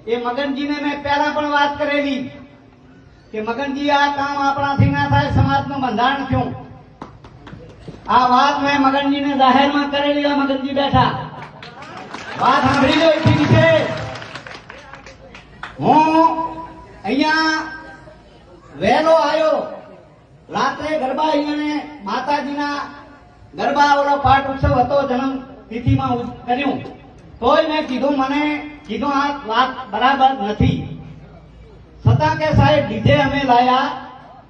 એ મગનજીને મેં પહેલા પણ વાત કરેલી કે મગનજી આ કામ આપણાથી ના થાય, સમાજનું બંધારણ થયું. આ વાત મેં મગનજીને જાહેરમાં કરેલી. આ મગનજી બેઠા વાત સાંભળી લો. એથી છે હું અહીંયા વહેલો આવ્યો. રાત્રે ગરબા અહીંયા માતાજીના ગરબા ઓલો પાઠ ઉત્સવ હતો, જન્મ તિથિમાં કર્યું. તોય મેં કીધું આ વાત બરાબર નથી. છતાં કે સાહેબ ડીજે અમે લાયા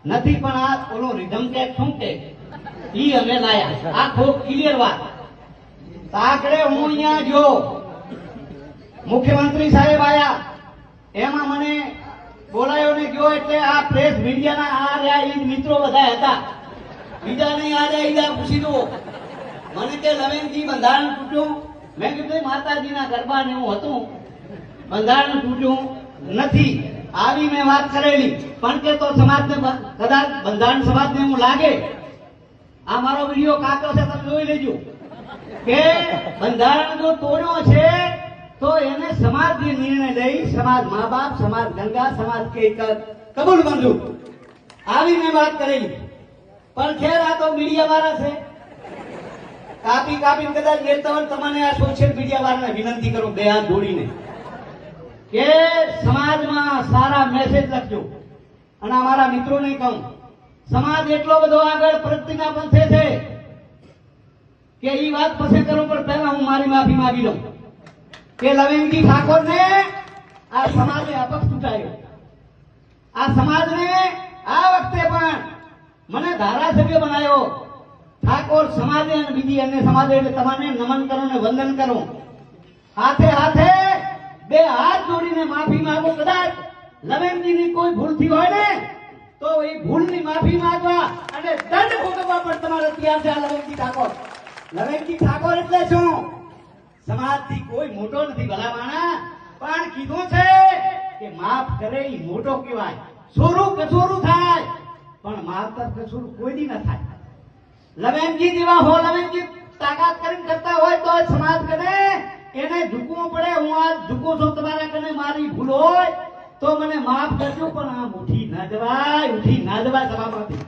નથી, પણ આ ઓલો રિધમ કે શું કે ઈ અમે લાયા. આ ખૂબ ક્લિયર વાત. તાકડે હું અહીંયા જો મુખ્યમંત્રી સાહેબ આયા, એમાં મને બોલાયો ને ગયો. એટલે આ પ્રેસ મીડિયાના આ રહ્યા ઈ મિત્રો બધા હતા, બીજા નહીં. આ રહ્યા પૂછી દો મને કે લવેનજી બંધારણ તૂટ્યું. મેં કીધું માતાજીના ગરબા ને એવું હતું, બંધારણ તૂટ્યું નથી. આવી મેં વાત કરેલી. પણ કે તો સમાજને કદાચ બંધારણ સમાજને એવું લાગે, આ મારો વિડીયો કાપ્યો છે, તમે જોઈ લેજો કે બંધારણ જો તોડ્યો છે તો એને સમાજની નિર્ણય લઈ, સમાજ મા બાપ, સમાજ ગંગા, સમાજ કે કબૂલ મંજૂર. આવી મેં વાત કરેલી. પણ ખેર આ તો મીડિયા વાળા છે, કાપી કદાચ લેતા હોય. તમને આ સોશિયલ મીડિયા વાળાને વિનંતી કરું બે હાથ જોડીને કે સમાજમાં સારા મેસેજ લખજો. અને અમારા મિત્રોને કહું, સમાજ એટલો બધો આગળ પ્રગતિના પંથે છે કે એ વાત પછી કરું, પણ પહેલા હું મારી માફી માંગી લઉં કે લવેનજી ઠાકોરને આ સમાજે અપક્ષ ચૂંટાયો. આ સમાજને આ વખતે પણ મને ધારાસભ્ય બનાવ્યો. ઠાકોર સમાજે અને બીજી અન્ય સમાજે, એટલે તમારે નમન કરો ને વંદન કરો. હાથે હાથે બે હાથ જોડીને માફી માંગો. કદાચ લવેનજીની કોઈ ભૂલ થઈ હોય ને તો એ ભૂલની માફી માંગવા અને દંડ ભોગવવા પણ તમારે તૈયાર છે. લવેનજી ઠાકોર, લવેનજી ઠાકોર એટલે શું? સમાજથી કોઈ મોટો નથી ભલામાણા, પણ કીધું છે કે માફ કરે એ મોટો કહેવાય. સોરું કસોરું થાય પણ માફતર કસોરું કોઈ દી ન થાય. લવેનજી જેવા હો, લવેનજી તાકાત કરીને કરતા હોય તો સમાજ કને એને ઝૂકવું પડે. હું આ ઝૂકું છું તમારા કને, મારી ભૂલ હોય તો મને માફ કરજો, પણ આ ઉઠી ના જવાય સભામાંથી.